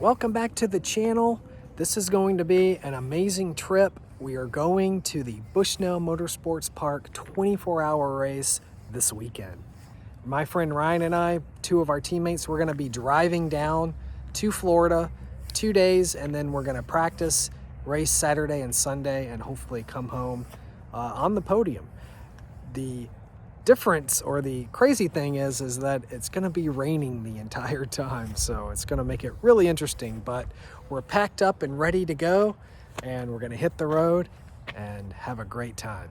welcome back to the channel. This is going to be an amazing trip. We are going to the Bushnell Motorsports Park 24-hour race this weekend. My friend Ryan and I, two of our teammates, we're going to be driving down to Florida 2 days, and then we're going to practice, race Saturday and Sunday, and hopefully come home on the podium. The difference, or the crazy thing is that it's going to be raining the entire time, so it's going to make it really interesting. But we're packed up and ready to go, and we're going to hit the road and have a great time.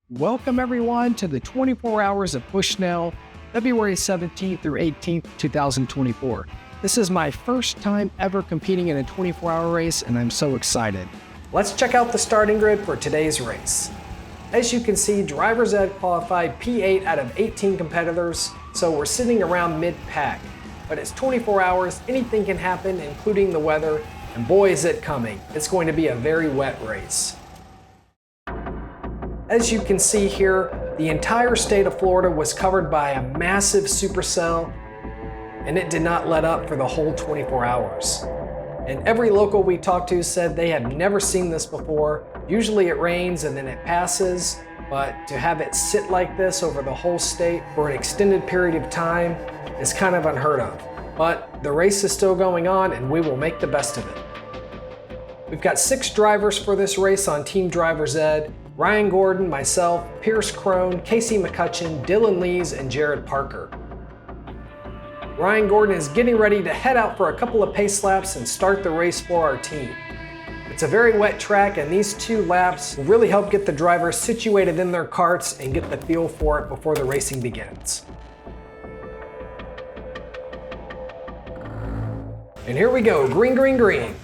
Welcome everyone to the 24 hours of Bushnell, February 17th through 18th, 2024. This is my first time ever competing in a 24-hour race, and I'm so excited. Let's check out the starting grid for today's race. As you can see, driver's ed qualified P8 out of 18 competitors, so we're sitting around mid-pack. But it's 24 hours, anything can happen, including the weather, and boy is it coming. It's going to be a very wet race. As you can see here, the entire state of Florida was covered by a massive supercell, and it did not let up for the whole 24 hours. And every local we talked to said they have never seen this before. Usually it rains and then it passes, but to have it sit like this over the whole state for an extended period of time is kind of unheard of. But the race is still going on, and we will make the best of it. We've got 6 drivers for this race on Team Driver's Ed: Ryan Gordon, myself, Pierce Crone, Casey McCutcheon, Dylan Lees, and Jared Parker. Ryan Gordon is getting ready to head out for a couple of pace laps and start the race for our team. It's a very wet track, and these 2 laps will really help get the drivers situated in their karts and get the feel for it before the racing begins. And here we go, green, green, green.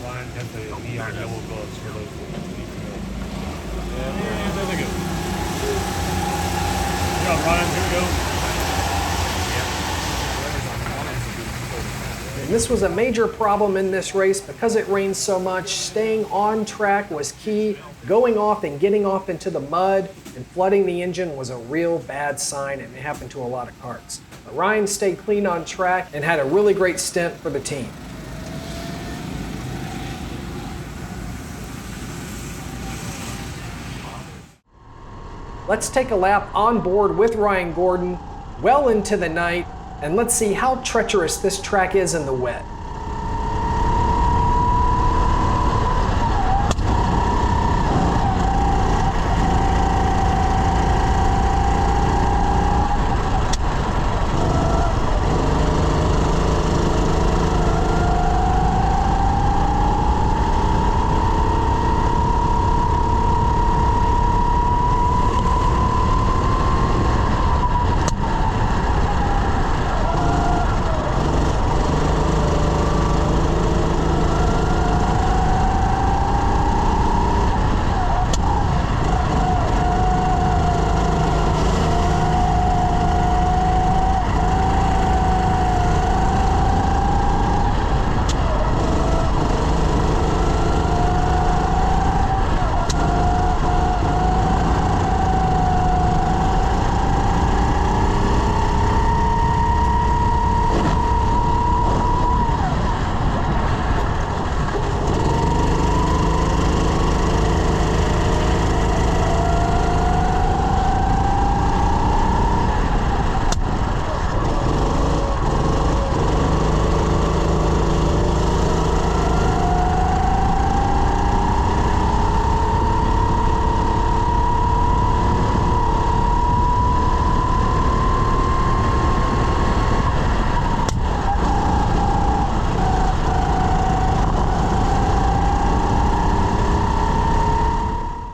Ryan had the neon yellow gloves for those ones. Yeah, there they go. Good job, Ryan. Here we go. And this was a major problem in this race because it rained so much. Staying on track was key. Going off and getting off into the mud and flooding the engine was a real bad sign, and it happened to a lot of karts. But Ryan stayed clean on track and had a really great stint for the team. Let's take a lap on board with Ryan Gordon well into the night, and let's see how treacherous this track is in the wet.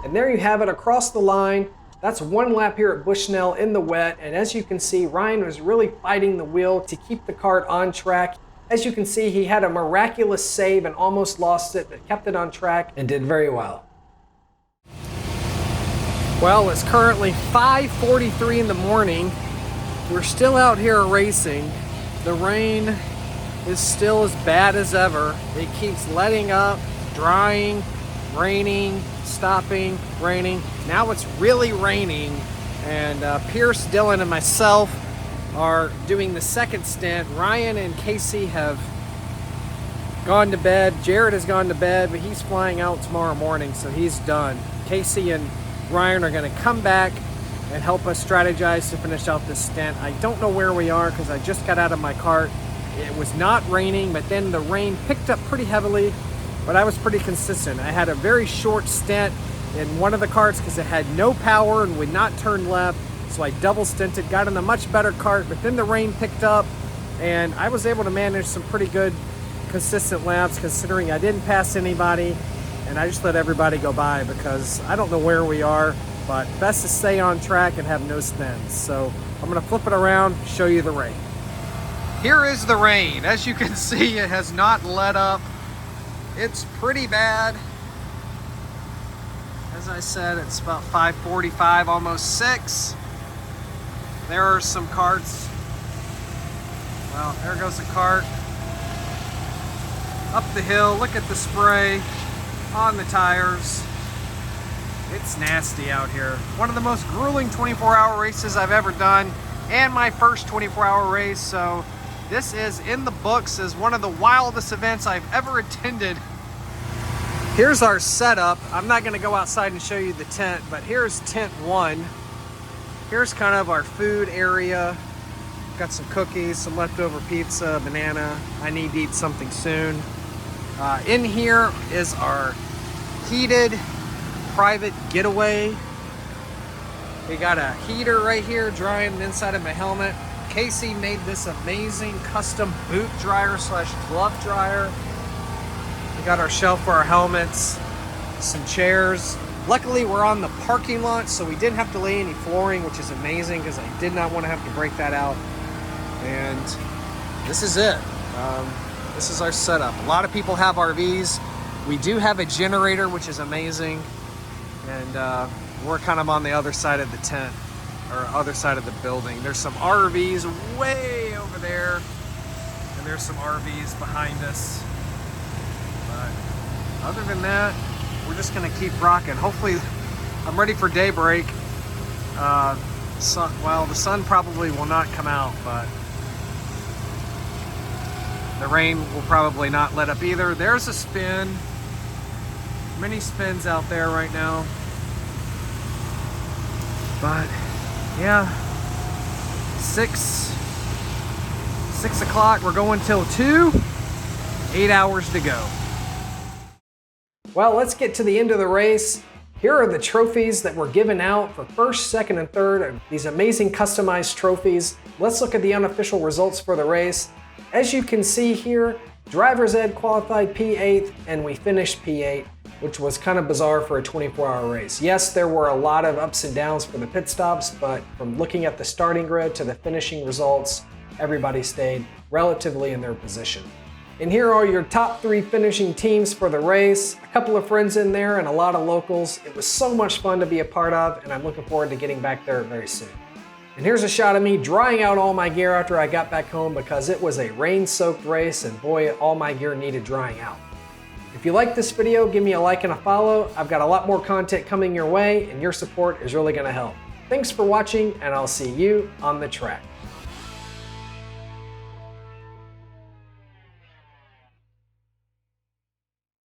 And there you have it across the line. That's 1 lap here at Bushnell in the wet, and as you can see, Ryan was really fighting the wheel to keep the kart on track. As you can see, he had a miraculous save and almost lost it, but kept it on track and did very well. Well, it's currently 5:43 in the morning. We're still out here racing. The rain is still as bad as ever. It keeps letting up, drying, raining, stopping, raining. Now it's really raining, And Pierce, Dylan, and myself are doing the second stint. Ryan and Casey have gone to bed. Jared has gone to bed, but he's flying out tomorrow morning, so he's done. Casey and Ryan are going to come back and help us strategize to finish out this stint. I don't know where we are because I just got out of my cart. It was not raining, but then the rain picked up pretty heavily, but I was pretty consistent. I had a very short stint in one of the carts because it had no power and would not turn left, so I double stinted, got in a much better cart, but then the rain picked up and I was able to manage some pretty good consistent laps considering I didn't pass anybody and I just let everybody go by because I don't know where we are, but best to stay on track and have no spins. So I'm gonna flip it around, show you the rain. Here is the rain. As you can see, it has not let up. It's pretty bad. As I said, it's about 5:45, almost 6. There are some carts. Well, there goes a cart. Up the hill, look at the spray on the tires. It's nasty out here. One of the most grueling 24-hour races I've ever done, and my first 24-hour race, so this is in the books as one of the wildest events I've ever attended. Here's our setup. I'm not gonna go outside and show you the tent, but here's tent 1. Here's kind of our food area. Got some cookies, some leftover pizza, banana. I need to eat something soon. In here is our heated private getaway. We got a heater right here drying the inside of my helmet. Casey made this amazing custom boot dryer slash glove dryer. We got our shelf for our helmets, some chairs. Luckily we're on the parking lot, so we didn't have to lay any flooring, which is amazing because I did not want to have to break that out. And this is it. This is our setup. A lot of people have RVs. We do have a generator, which is amazing. And we're kind of on the other side of the tent, or other side of the building. There's some RVs way over there, and there's some RVs behind us. But other than that, we're just gonna keep rocking. Hopefully, I'm ready for daybreak. Well, the sun probably will not come out, but the rain will probably not let up either. There's a spin. Many spins out there right now. But yeah, 6 o'clock. We're going till 2. 8 hours to go. Well, let's get to the end of the race. Here are the trophies that were given out for first, second, and third. These amazing customized trophies. Let's look at the unofficial results for the race. As you can see here, driver's ed qualified P8 and we finished P8, which was kind of bizarre for a 24-hour race. Yes, there were a lot of ups and downs for the pit stops, but from looking at the starting grid to the finishing results, everybody stayed relatively in their position. And here are your top 3 finishing teams for the race. A couple of friends in there and a lot of locals. It was so much fun to be a part of, and I'm looking forward to getting back there very soon. And here's a shot of me drying out all my gear after I got back home because it was a rain-soaked race and boy, all my gear needed drying out. If you like this video, give me a like and a follow. I've got a lot more content coming your way and your support is really gonna help. Thanks for watching and I'll see you on the track.